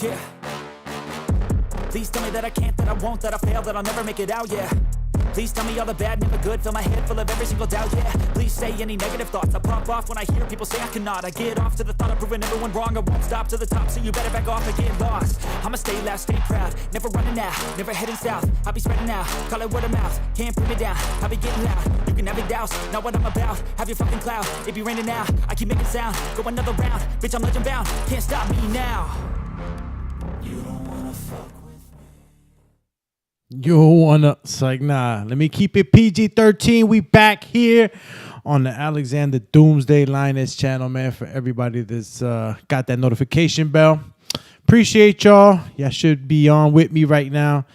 Yeah. Please tell me that I can't, that I won't, that I fail, that I'll never make it out, yeah. Please tell me all the bad, never good, fill my head full of every single doubt, yeah. Please say any negative thoughts, I pop off when I hear people say I cannot. I get off to the thought of proving everyone wrong, I won't stop to the top, so you better back off and get lost. I'ma stay loud, stay proud, never running out, never heading south. I'll be spreading out, call it word of mouth, can't put me down, I'll be getting loud. You can have your doubts, not what I'm about, have your fucking cloud, it be raining now, I keep making sound, go another round, bitch I'm legend bound, can't stop me now. You don't wanna fuck with You wanna, it's like, nah, let me keep it PG-13. We back here on the Alexander Doomsday Linus channel, man, for everybody that's got that notification bell. Appreciate y'all. Y'all should be on with me right now.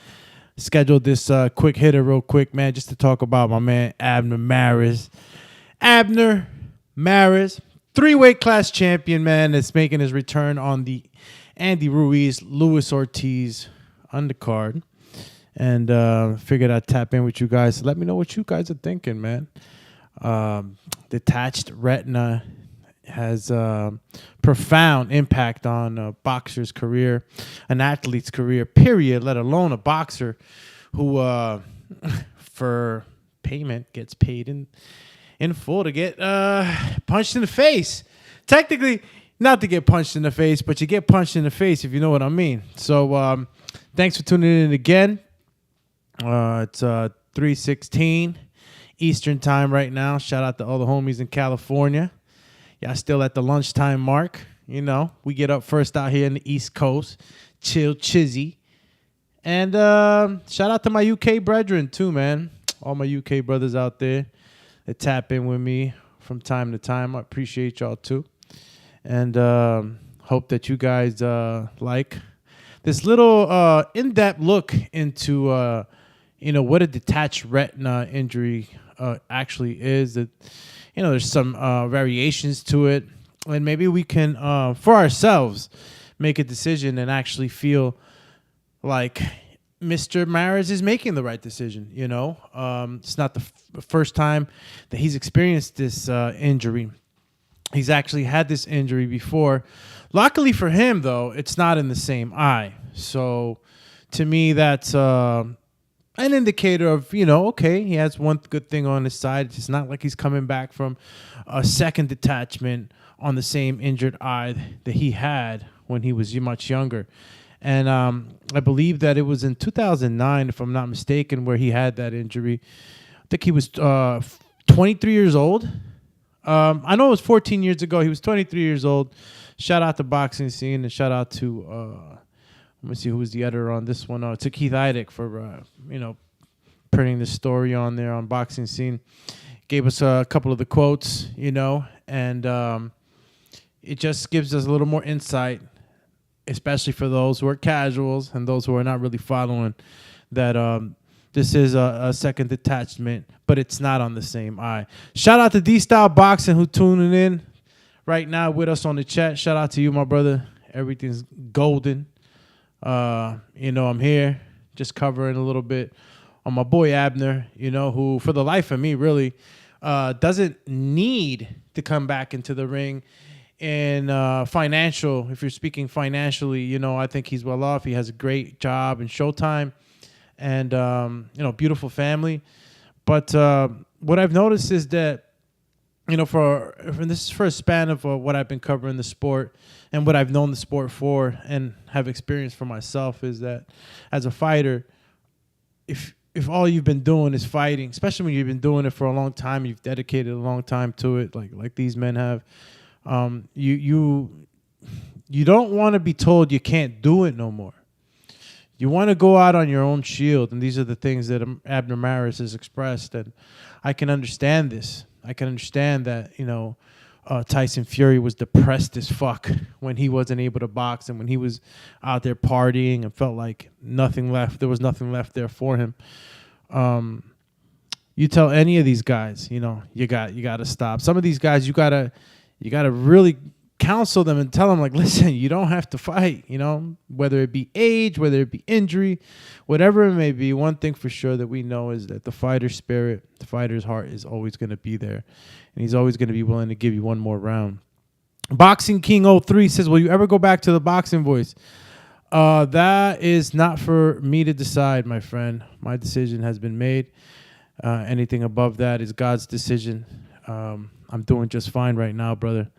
Scheduled this quick hitter real quick, man, just to talk about my man Abner Mares. Abner Mares, 3-weight class champion, man, that's making his return on the Andy Ruiz, Luis Ortiz undercard. And figured I'd tap in with you guys. Let me know what you guys are thinking, man. Detached retina has profound impact on a boxer's career, an athlete's career, period, let alone a boxer who, for payment, gets paid in full to get punched in the face. Technically, not to get punched in the face, but you get punched in the face, if you know what I mean. So thanks for tuning in again. It's 3:16 Eastern time right now. Shout out to all the homies in California. Y'all still at the lunchtime mark. You know, we get up first out here in the East Coast. Chill, chizzy. And shout out to my UK brethren too, man. All my UK brothers out there that tap in with me from time to time. I appreciate y'all too. And hope that you guys like this little in-depth look into what a detached retina injury actually is. That, there's some variations to it, and maybe we can, for ourselves, make a decision and actually feel like Mr. Mares is making the right decision. It's not the first time that he's experienced this injury. He's actually had this injury before. Luckily for him, though, it's not in the same eye. So, to me, that's an indicator of, okay, he has one good thing on his side. It's not like he's coming back from a second detachment on the same injured eye that he had when he was much younger. And I believe that it was in 2009, if I'm not mistaken, where he had that injury. I think he was 23 years old. I know it was 14 years ago. He was 23 years old. Shout out to Boxing Scene and shout out to... let me see who was the editor on this one. To Keith Idek for, printing the story on there on Boxing Scene. Gave us a couple of the quotes, and it just gives us a little more insight, especially for those who are casuals and those who are not really following, that this is a second detachment, but it's not on the same eye. Shout out to D-Style Boxing who tuning in right now with us on the chat. Shout out to you, my brother. Everything's golden. I'm here just covering a little bit on my boy Abner, who for the life of me really doesn't need to come back into the ring. And if you're speaking financially, I think he's well off. He has a great job in Showtime and, beautiful family. But what I've noticed is that, for this is for a span of what I've been covering the sport and what I've known the sport for and have experienced for myself, is that as a fighter, if all you've been doing is fighting, especially when you've been doing it for a long time, you've dedicated a long time to it, like these men have, you don't want to be told you can't do it no more. You want to go out on your own shield, and these are the things that Abner Mares has expressed, and I can understand this. I can understand that, Tyson Fury was depressed as fuck when he wasn't able to box and when he was out there partying and felt like there was nothing left there for him. You tell any of these guys, you got to stop. Some of these guys, you got to really counsel them and tell them, like, listen, you don't have to fight, whether it be age, whether it be injury, whatever it may be. One thing for sure that we know is that the fighter's spirit, the fighter's heart is always going to be there, and he's always going to be willing to give you one more round. Boxing King 03 says, will you ever go back to the boxing voice? That is not for me to decide, my friend. My decision has been made. Anything above that is God's decision. I'm doing just fine right now, brother.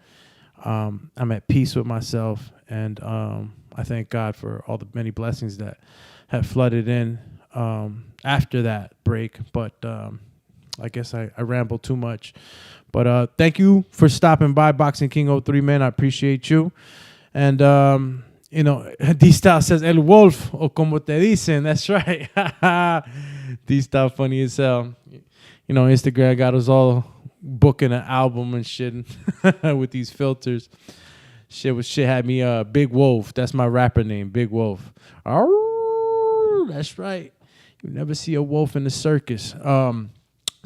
I'm at peace with myself, and I thank God for all the many blessings that have flooded in after that break. But I guess I rambled too much. But thank you for stopping by, Boxing King 03, man. I appreciate you. And, D-Style says, El Wolf, o como te dicen. That's right. D-Style funny as hell. Instagram got us all booking an album and shit with these filters. Shit had me Big Wolf. That's my rapper name, Big Wolf. Oh, that's right. You never see a wolf in the circus.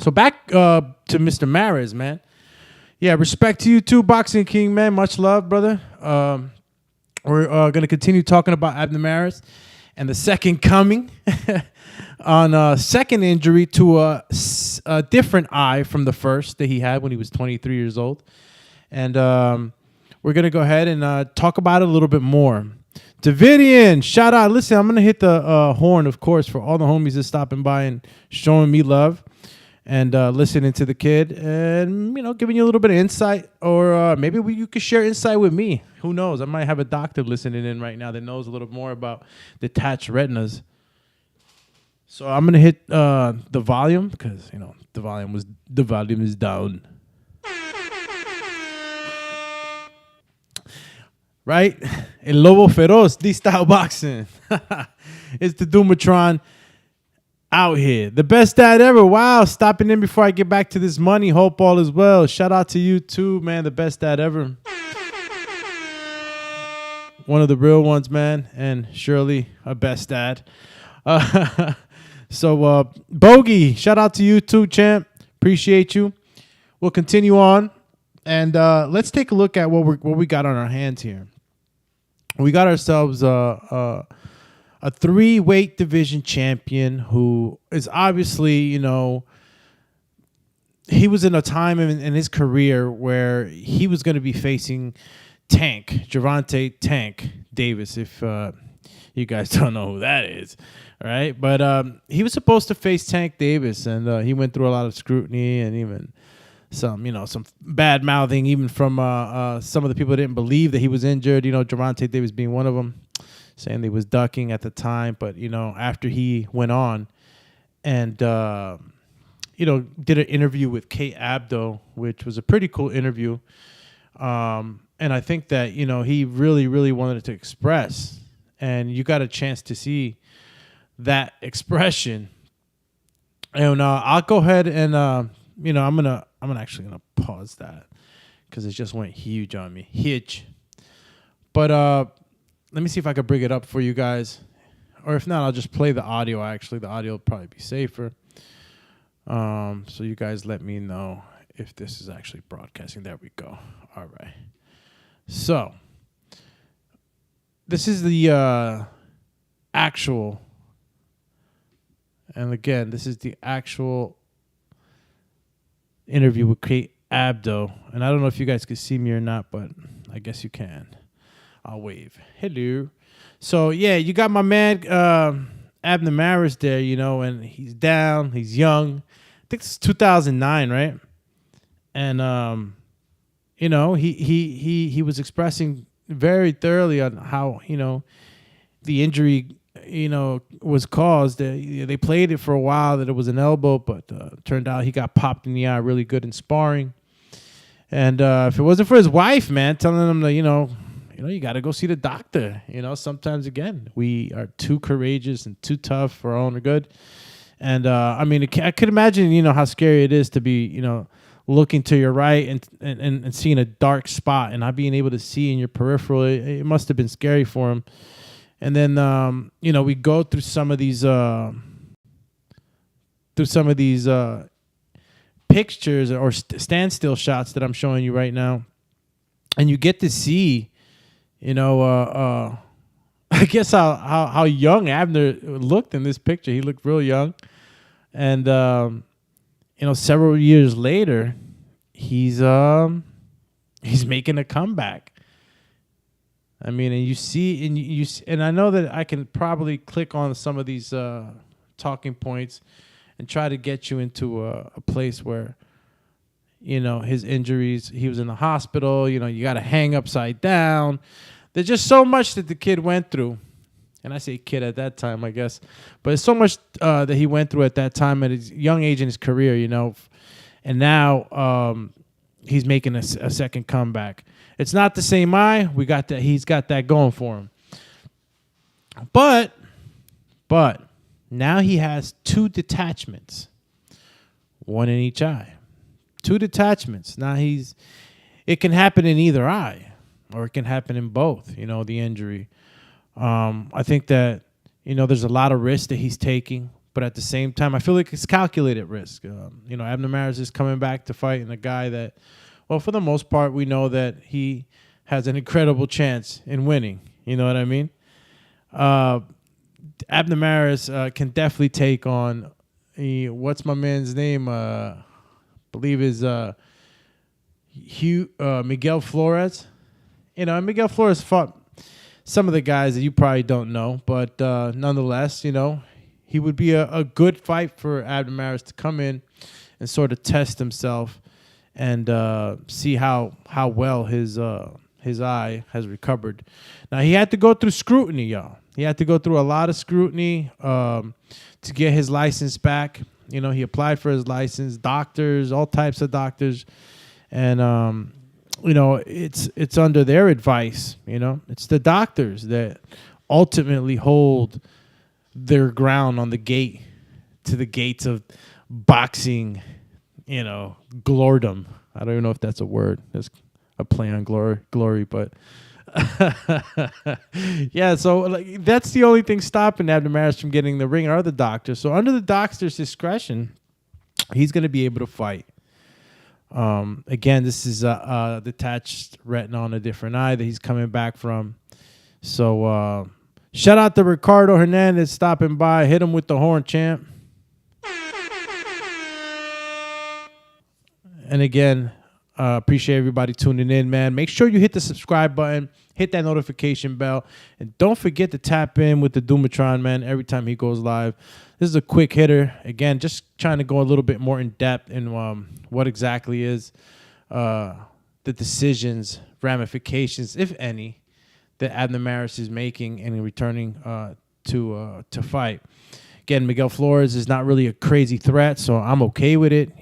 So back to Mr. Mares, man. Yeah, respect to you too, Boxing King, man. Much love, brother. We're going to continue talking about Abner Mares and the second coming on a second injury to a different eye from the first that he had when he was 23 years old. And we're going to go ahead and talk about it a little bit more. Davidian, shout out. Listen, I'm going to hit the horn, of course, for all the homies that stopping by and showing me love and listening to the kid and, giving you a little bit of insight. Or maybe you could share insight with me. Who knows? I might have a doctor listening in right now that knows a little more about detached retinas. So I'm going to hit the volume because, the volume is down. Right? El Lobo Feroz, D-Style Boxing. It's the Doomatron out here. The best dad ever. Wow, stopping in before I get back to this money. Hope all is well. Shout out to you too, man. The best dad ever. One of the real ones, man. And Shirley, a best dad. So, Bogey, shout out to you too, champ. Appreciate you. We'll continue on. And let's take a look at what we got on our hands here. We got ourselves a 3-weight division champion who is obviously, he was in a time in his career where he was going to be facing Gervonta Tank Davis, if you guys don't know who that is. All right. But he was supposed to face Tank Davis, and he went through a lot of scrutiny and even some bad mouthing, even from some of the people that didn't believe that he was injured, Gervonta Davis being one of them, saying he was ducking at the time. But, after he went on and, did an interview with Kate Abdo, which was a pretty cool interview. And I think that, he really, really wanted to express, and you got a chance to see that expression. And I'll go ahead and, I'm actually gonna pause that because it just went huge on me. Huge. But let me see if I can bring it up for you guys. Or if not, I'll just play the audio. Actually, the audio will probably be safer. So you guys let me know if this is actually broadcasting. There we go. All right. So this is the actual. And again, this is the actual interview with Kate Abdo. And I don't know if you guys can see me or not, but I guess you can. I'll wave. Hello. So, yeah, you got my man Abner Mares there, and he's down. He's young. I think this is 2009, right? And, he was expressing very thoroughly on how, the injury, was caused. They played it for a while that it was an elbow, but turned out he got popped in the eye really good in sparring. And if it wasn't for his wife, man, telling him that, you got to go see the doctor. Sometimes, again, we are too courageous and too tough for our own good. And, I could imagine, how scary it is to be, looking to your right and seeing a dark spot and not being able to see in your peripheral. It must have been scary for him. And then, we go through some of these pictures or standstill shots that I'm showing you right now. And you get to see, I guess how young Abner looked in this picture. He looked real young. And, several years later, he's making a comeback. I mean, and you see, and I know that I can probably click on some of these talking points and try to get you into a place where, his injuries, he was in the hospital, you got to hang upside down. There's just so much that the kid went through. And I say kid at that time, I guess. But it's so much that he went through at that time at his young age in his career, And now he's making a second comeback. It's not the same eye. We got that. He's got that going for him. But now he has 2 detachments, one in each eye. 2 detachments. Now it can happen in either eye, or it can happen in both. The injury. I think that there's a lot of risk that he's taking, but at the same time, I feel like it's calculated risk. Abner Mares is coming back to fight in a guy that, well, for the most part, we know that he has an incredible chance in winning. You know what I mean? Abner Mares can definitely take on what's my man's name? Believe is Miguel Flores. And Miguel Flores fought some of the guys that you probably don't know, but nonetheless, he would be a good fight for Abner Mares to come in and sort of test himself and see how well his eye has recovered. Now, he had to go through scrutiny, y'all. He had to go through a lot of scrutiny to get his license back. He applied for his license, doctors, all types of doctors, and it's under their advice. It's the doctors that ultimately hold their ground on the gate to the gates of boxing, glordom. I don't even know if that's a word. That's a play on glory, but yeah. So that's the only thing stopping Abner Mares from getting the ring are the doctors. So under the doctor's discretion, he's going to be able to fight. Again, this is a detached retina on a different eye that he's coming back from. So shout out to Ricardo Hernandez stopping by. Hit him with the horn, champ. And again, appreciate everybody tuning in, man. Make sure you hit the subscribe button, hit that notification bell, and don't forget to tap in with the Doomatron, man, every time he goes live. This is a quick hitter. Again, just trying to go a little bit more in depth in what exactly is the decisions, ramifications, if any, that Abner Mares is making and returning to fight. Again, Miguel Flores is not really a crazy threat, so I'm okay with it.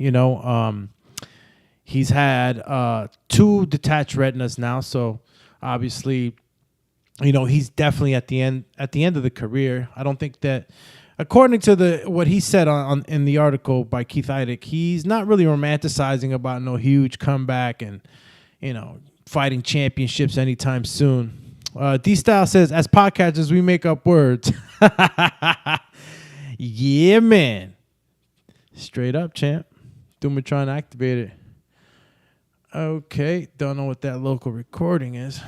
He's had 2 detached retinas now, so obviously, he's definitely at the end of the career. I don't think that, according to what he said in the article by Keith Eidick, he's not really romanticizing about no huge comeback and fighting championships anytime soon. D-Style says, as podcasters, we make up words. Yeah, man. Straight up, champ. Doomatron activated. Okay, don't know what that local recording is.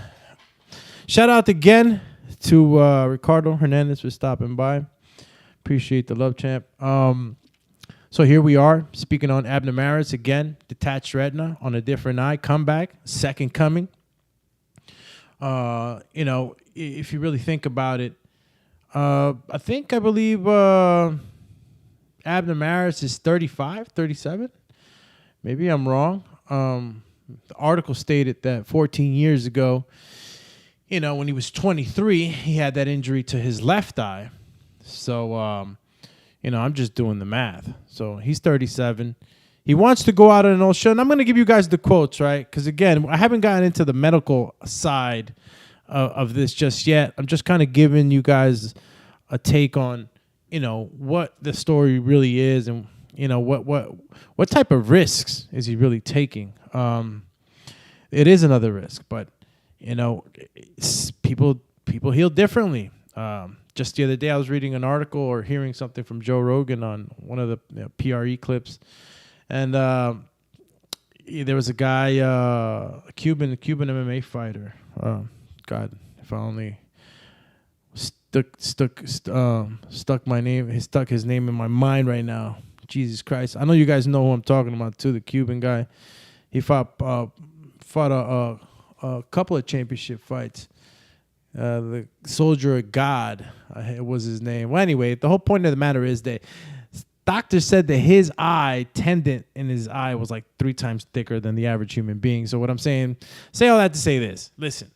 Shout out again to Ricardo Hernandez for stopping by. Appreciate the love, champ. So here we are, speaking on Abner Mares again, detached retina on a different eye, comeback, second coming. If you really think about it, I believe Abner Mares is 35, 37. Maybe I'm wrong. The article stated that 14 years ago, when he was 23, he had that injury to his left eye. So, I'm just doing the math. So he's 37. He wants to go out on an old show. And I'm going to give you guys the quotes, right? Because, again, I haven't gotten into the medical side of this just yet. I'm just kind of giving you guys a take on, what the story really is and, what type of risks is he really taking. It is another risk, but, people heal differently. Just the other day, I was reading an article or hearing something from Joe Rogan on one of the PRE clips, and there was a guy, a Cuban MMA fighter. God, if I only stuck his name in my mind right now. Jesus Christ! I know you guys know who I'm talking about too. The Cuban guy. He fought a couple of championship fights. the soldier of God, it was his name. Well, anyway, the whole point of the matter is that doctor said that his eye tendon in his eye was like 3 times thicker than the average human being. So what I'm saying, say all that to say this. Listen,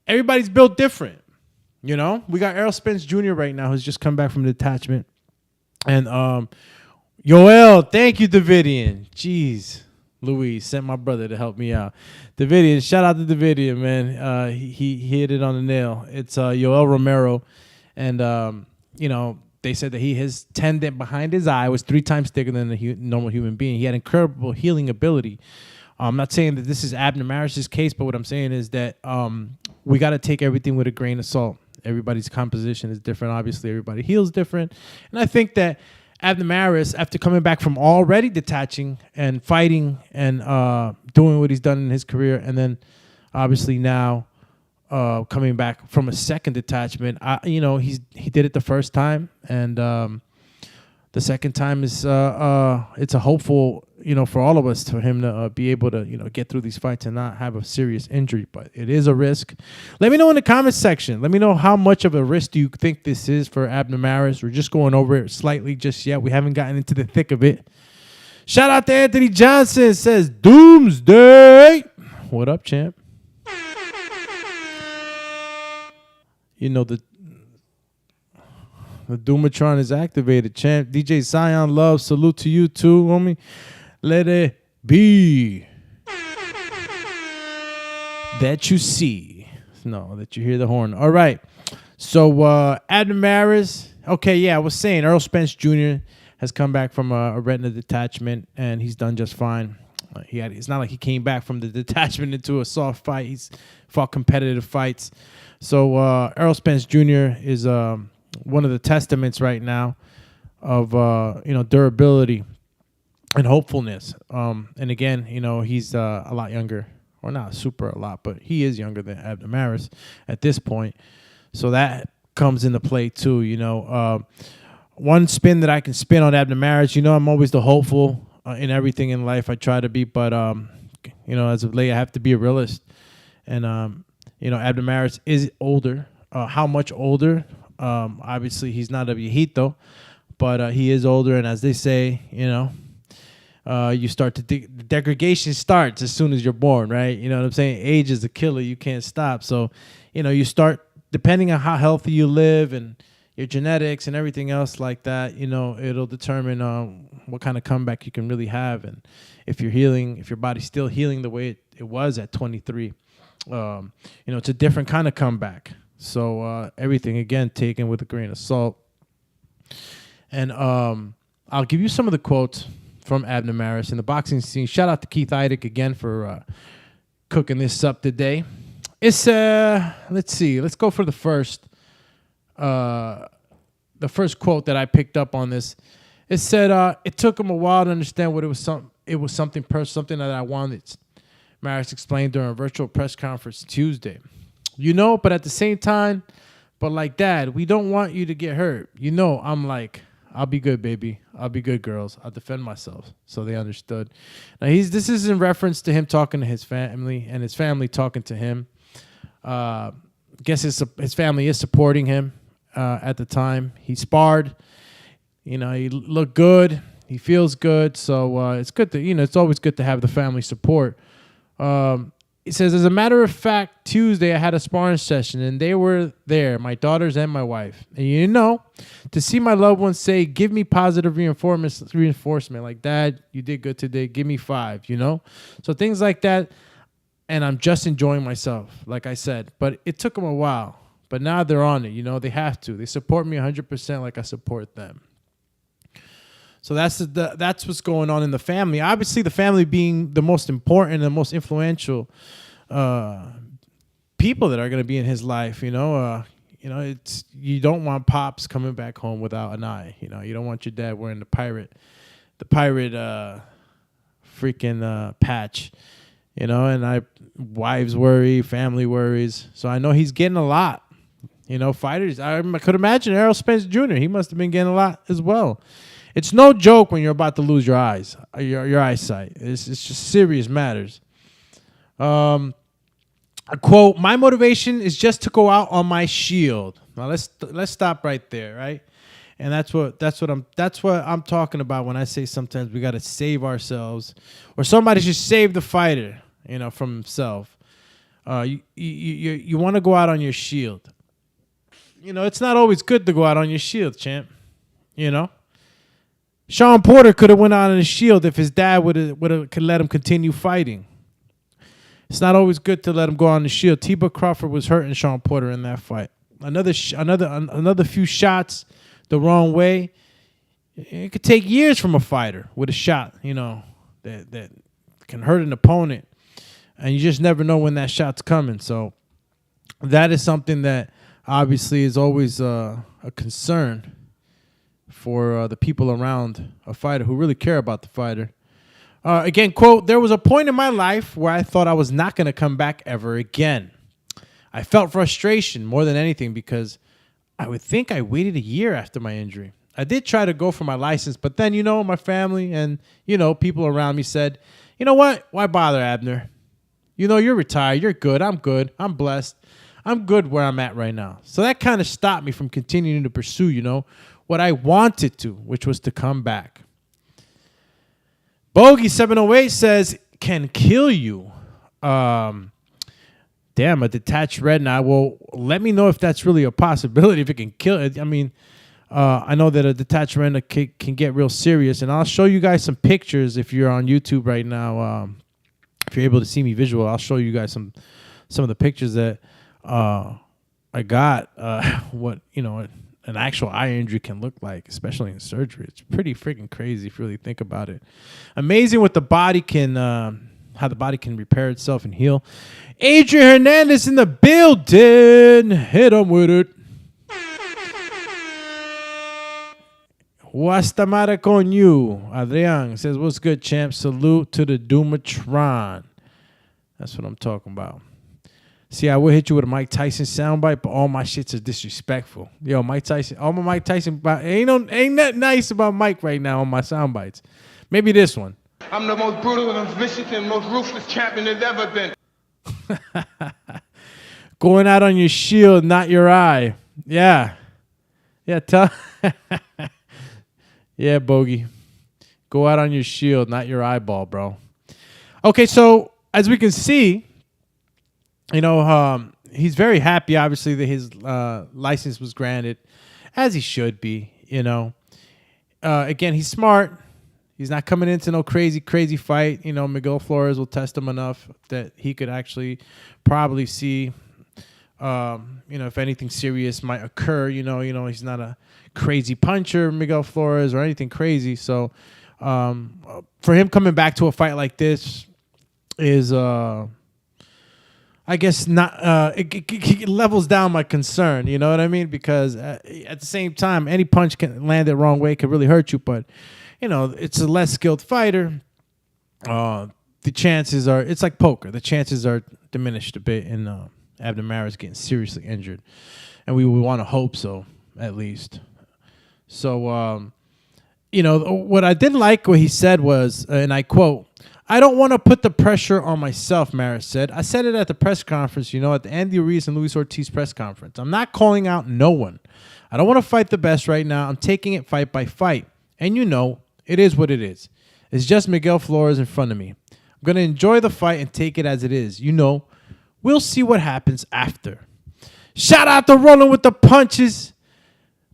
everybody's built different. You know, we got Errol Spence Jr. right now who's just come back from the detachment. And Yoel, thank you, Davidian. Jeez, Louise sent my brother to help me out. Davidian, shout out to Davidian, man. He hit it on the nail. It's Yoel Romero. And, you know, they said that his tendon behind his eye was 3 times thicker than a normal human being. He had incredible healing ability. I'm not saying that this is Abner Mares' case, but what I'm saying is that we got to take everything with a grain of salt. Everybody's composition is different. Obviously, everybody heals different. And I think that Abner Mares, after coming back from already detaching and fighting and doing what he's done in his career, and then obviously now coming back from a second detachment, he did it the first time, and the second time is it's a hopeful, for all of us, for him to be able to get through these fights and not have a serious injury. But it is a risk. Let me know in the comments section. Let me know how much of a risk do you think this is for Abner Mares. We're just going over it slightly just yet. We haven't gotten into the thick of it. Shout out to Anthony Johnson. Says Doomsday. What up, champ? The Doomatron is activated, champ. DJ Zion Love, salute to you too, homie. Let it be that you see. No, that you hear the horn. All right. So, Abner Mares. Okay, yeah, I was saying Errol Spence Jr. has come back from a retina detachment, and he's done just fine. It's not like he came back from the detachment into a soft fight. He's fought competitive fights. So, Errol Spence Jr. is one of the testaments right now of durability and hopefulness. And again, he's a lot younger, or not super a lot, but he is younger than Abner Mares at this point. So that comes into play too. One spin that I can spin on Abner Mares. I'm always the hopeful in everything in life. I try to be, but as of late, I have to be a realist. And Abner Mares is older. How much older? Obviously, he's not a viejito, but he is older. And as they say, you start to degradation starts as soon as you're born, right? You know what I'm saying? Age is a killer. You can't stop. So, you start, depending on how healthy you live and your genetics and everything else like that, it'll determine what kind of comeback you can really have. And if you're healing, if your body's still healing the way it was at 23, it's a different kind of comeback. So everything, again, taken with a grain of salt. And I'll give you some of the quotes from Abner Mares in the boxing scene. Shout out to Keith Eidick again for cooking this up today. It's let's see. Let's go for the first quote that I picked up on this. It said, "It took him a while to understand what it was. Something that I wanted." Mares explained during a virtual press conference Tuesday. But at the same time, but like, Dad, we don't want you to get hurt. I'm like, I'll be good, baby. I'll be good, girls. I'll defend myself. So they understood. Now this is in reference to him talking to his family and his family talking to him. Guess his family is supporting him at the time. He sparred. He looked good. He feels good. So it's good to, it's always good to have the family support. It says, as a matter of fact, Tuesday I had a sparring session and they were there, my daughters and my wife. And to see my loved ones say, give me positive reinforcement, like, Dad, you did good today, give me 5, So things like that. And I'm just enjoying myself, like I said. But it took them a while. But now they're on it, they have to. They support me 100% like I support them. So that's what's going on in the family. Obviously, the family being the most important and the most influential people that are going to be in his life. It's, you don't want Pops coming back home without an eye. You don't want your dad wearing the pirate freaking patch. And wives worry, family worries. So I know he's getting a lot. Fighters. I could imagine Errol Spence Jr. He must have been getting a lot as well. It's no joke when you're about to lose your eyes, your eyesight. It's just serious matters. A quote, my motivation is just to go out on my shield. Now let's stop right there, right? And that's what I'm talking about when I say sometimes we got to save ourselves, or somebody should save the fighter, from himself. You want to go out on your shield. It's not always good to go out on your shield, champ. Sean Porter could have went out on his shield if his dad could let him continue fighting. It's not always good to let him go on the shield. T-Buck Crawford was hurting Sean Porter in that fight. Another few shots the wrong way. It could take years from a fighter with a shot, that can hurt an opponent, and you just never know when that shot's coming. So that is something that obviously is always a concern for the people around a fighter who really care about the fighter. Again, quote, there was a point in my life where I thought I was not going to come back ever again. I felt frustration more than anything because I would think I waited a year after my injury. I did try to go for my license, but then, my family and, people around me said, you know what? Why bother, Abner? You're retired. You're good. I'm good. I'm blessed. I'm good where I'm at right now. So that kind of stopped me from continuing to pursue, what I wanted to, which was to come back. Bogey 708 says, can kill you. Damn, a detached retina. Well, let me know if that's really a possibility, if it can kill it. I mean, I know that a detached retina can get real serious, and I'll show you guys some pictures if you're on YouTube right now. If you're able to see me visual, I'll show you guys some of the pictures that I got. What, an actual eye injury can look like, especially in surgery. It's pretty freaking crazy if you really think about it. Amazing what the body can, how the body can repair itself and heal. Adrian Hernandez in the building. Hit him with it. What's the matter con you? Adrian says, what's good, champ? Salute to the Doomatron. That's what I'm talking about. See, I would hit you with a Mike Tyson soundbite, but all my shits are disrespectful. Yo, Mike Tyson, all my Mike Tyson, ain't that nice about Mike right now on my soundbites. Maybe this one. I'm the most brutal and vicious and most ruthless champion there's ever been. Going out on your shield, not your eye. Yeah. Yeah, yeah, Bogey. Go out on your shield, not your eyeball, bro. Okay, so as we can see, he's very happy, obviously, that his license was granted, as he should be, Again, he's smart. He's not coming into no crazy fight. Miguel Flores will test him enough that he could actually probably see, if anything serious might occur. He's not a crazy puncher, Miguel Flores, or anything crazy. So for him coming back to a fight like this is... I guess not. It levels down my concern. You know what I mean? Because at the same time, any punch can land the wrong way, can really hurt you. But it's a less skilled fighter. The chances are, it's like poker. The chances are diminished a bit in Abner Mares getting seriously injured, and we would want to hope so, at least. So, what I did like what he said was, and I quote, I don't want to put the pressure on myself, Maris said. I said it at the press conference, at the Andy Ruiz and Luis Ortiz press conference. I'm not calling out no one. I don't want to fight the best right now. I'm taking it fight by fight. And it is what it is. It's just Miguel Flores in front of me. I'm going to enjoy the fight and take it as it is. We'll see what happens after. Shout out to Rolling with the Punches.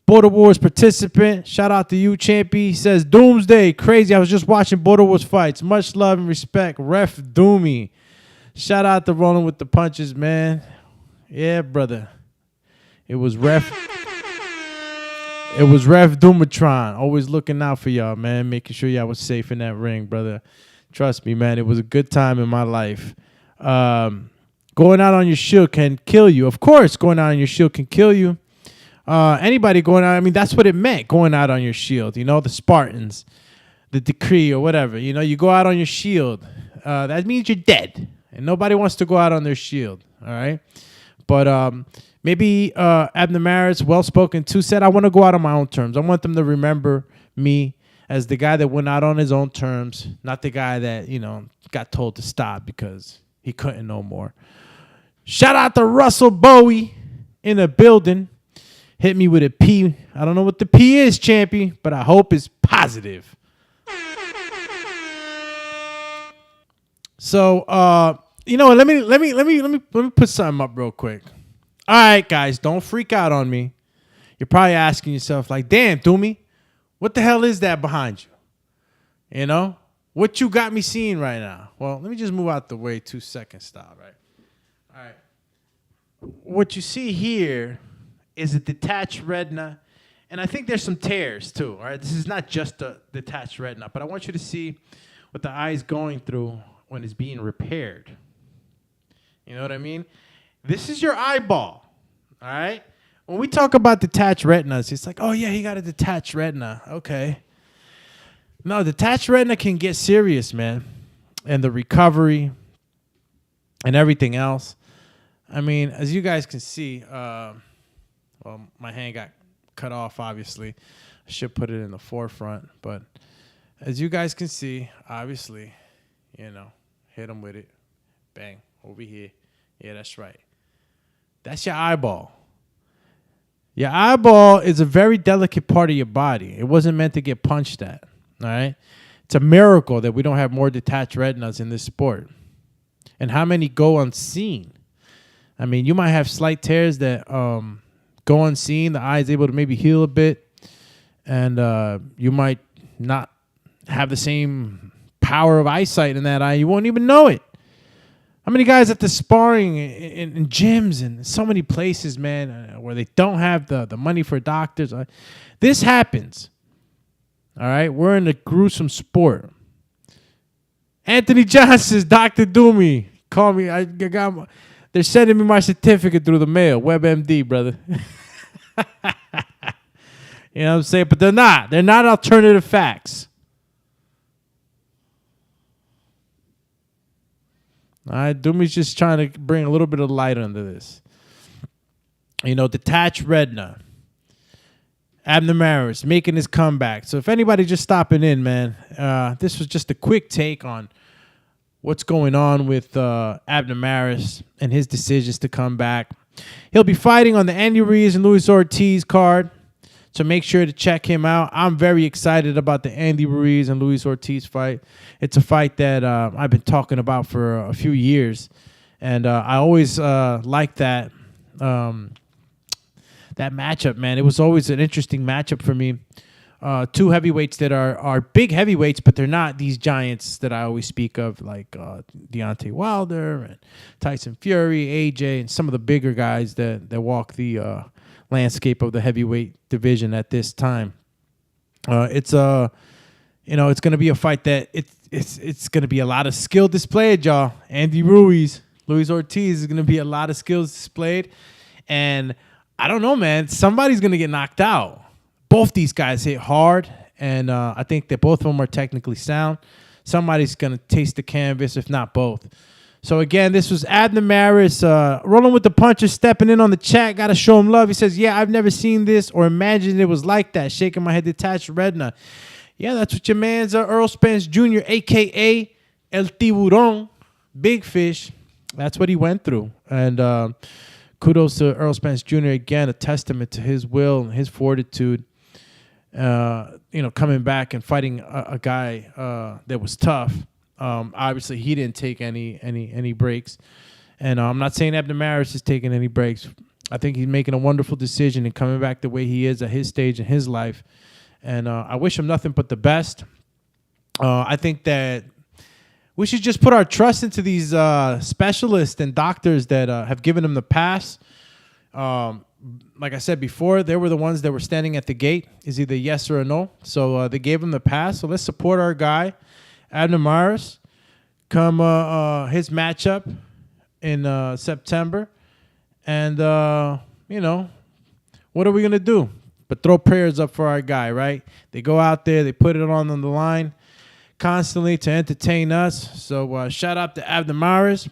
Border Wars participant. Shout out to you, Champy. He says, Doomsday. Crazy. I was just watching Border Wars fights. Much love and respect. Ref Doomy. Shout out to Rolling with the Punches, man. Yeah, brother. It was Ref Doomatron. Always looking out for y'all, man. Making sure y'all was safe in that ring, brother. Trust me, man. It was a good time in my life. Going out on your shield can kill you. Of course, going out on your shield can kill you. Anybody going out, that's what it meant, going out on your shield. The Spartans, the decree or whatever. You go out on your shield. That means you're dead. And nobody wants to go out on their shield, all right? But maybe Abner Mares, well-spoken too, said, I want to go out on my own terms. I want them to remember me as the guy that went out on his own terms, not the guy that, got told to stop because he couldn't no more. Shout out to Russell Bowie in the building. Hit me with a P. I don't know what the P is, champion, but I hope it's positive. So, let me put something up real quick. All right, guys, don't freak out on me. You're probably asking yourself, like, damn, Doomy, what the hell is that behind you? You know, what you got me seeing right now? Well, let me just move out the way 2 seconds style, right? All right. What you see here is a detached retina, and I think there's some tears too. All right, this is not just a detached retina, but I want you to see what the eye is going through when it's being repaired. You know what I mean? This is your eyeball. All right. When we talk about detached retinas, it's like, oh yeah, he got a detached retina. Okay. No, detached retina can get serious, man, and the recovery and everything else. I mean, as you guys can see, well, my hand got cut off, obviously. I should put it in the forefront. But as you guys can see, obviously, hit them with it. Bang, over here. Yeah, that's right. That's your eyeball. Your eyeball is a very delicate part of your body. It wasn't meant to get punched at, all right? It's a miracle that we don't have more detached retinas in this sport. And how many go unseen? I mean, you might have slight tears that go unseen. The eye is able to maybe heal a bit. And you might not have the same power of eyesight in that eye. You won't even know it. How many guys at the sparring in gyms and so many places, man, where they don't have the money for doctors? This happens. All right? We're in a gruesome sport. Anthony John says, Dr. Doomy, call me. They're sending me my certificate through the mail. WebMD, brother. You know what I'm saying? But they're not. They're not alternative facts. All right, Doomy's just trying to bring a little bit of light under this. Detached retina. Abner Mares making his comeback. So if anybody just stopping in, man, this was just a quick take on what's going on with Abner Mares and his decisions to come back. He'll be fighting on the Andy Ruiz and Luis Ortiz card, so make sure to check him out. I'm very excited about the Andy Ruiz and Luis Ortiz fight. It's a fight that I've been talking about for a few years, and I always liked that matchup, man. It was always an interesting matchup for me. Two heavyweights that are big heavyweights, but they're not these giants that I always speak of, like Deontay Wilder and Tyson Fury, AJ, and some of the bigger guys that walk the landscape of the heavyweight division at this time. It's going to be a fight that it's going to be a lot of skill displayed, y'all. Andy Ruiz, Luis Ortiz is going to be a lot of skills displayed, and I don't know, man. Somebody's going to get knocked out. Both these guys hit hard, and I think that both of them are technically sound. Somebody's going to taste the canvas, if not both. So, again, this was Abner Mares, rolling with the punches, stepping in on the chat. Got to show him love. He says, yeah, I've never seen this or imagined it was like that. Shaking my head, detached retina. Yeah, that's what your man's Earl Spence Jr., a.k.a. El Tiburon, Big Fish. That's what he went through. And kudos to Earl Spence Jr., again, a testament to his will and his fortitude. Coming back and fighting a guy that was tough. Obviously, he didn't take any breaks. And I'm not saying Abner Mares is taking any breaks. I think he's making a wonderful decision and coming back the way he is at his stage in his life. And I wish him nothing but the best. I think that we should just put our trust into these specialists and doctors that have given him the pass. Like I said before, they were the ones that were standing at the gate. Is either yes or a no. So they gave him the pass. So let's support our guy, Abner Mares, come his matchup in September. And, what are we going to do? But throw prayers up for our guy, right? They go out there, they put it on the line constantly to entertain us. So shout out to Abner Mares.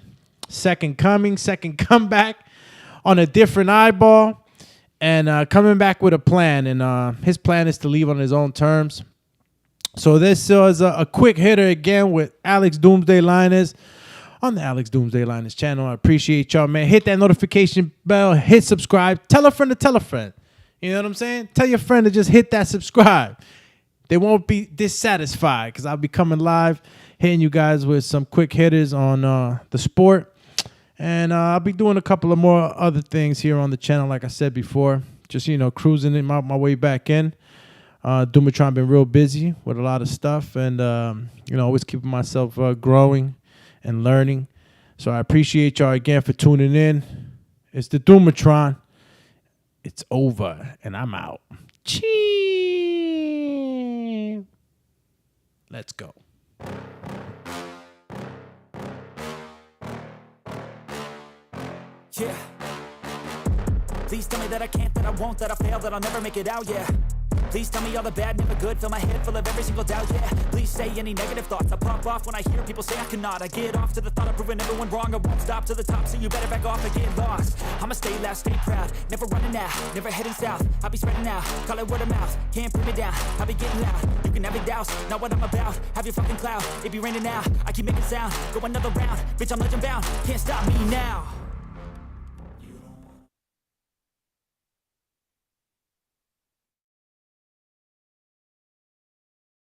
Second comeback on a different eyeball. And coming back with a plan. And his plan is to leave on his own terms. So this was a quick hitter again with Alex Doomsday Linus on the Alex Doomsday Liners channel. I appreciate y'all, man. Hit that notification bell. Hit subscribe. Tell a friend to tell a friend. You know what I'm saying? Tell your friend to just hit that subscribe. They won't be dissatisfied because I'll be coming live, hitting you guys with some quick hitters on the sport. And I'll be doing a couple of more other things here on the channel, like I said before. Just, cruising in my way back in. Doomatron been real busy with a lot of stuff. And, always keeping myself growing and learning. So I appreciate y'all again for tuning in. It's the Doomatron. It's over, and I'm out. Chee. Let's go. Yeah. Please tell me that I can't, that I won't, that I fail, that I'll never make it out, yeah. Please tell me all the bad, never good, fill my head full of every single doubt, yeah. Please say any negative thoughts, I pop off when I hear people say I cannot. I get off to the thought of proving everyone wrong, I won't stop to the top, so you better back off and get lost. I'ma stay loud, stay proud, never running out, never heading south. I'll be spreading out, call it word of mouth, can't put me down, I'll be getting loud. You can have it douse, not what I'm about, have your fucking cloud. It be raining now, I keep making sound, go another round, bitch I'm legend bound, can't stop me now.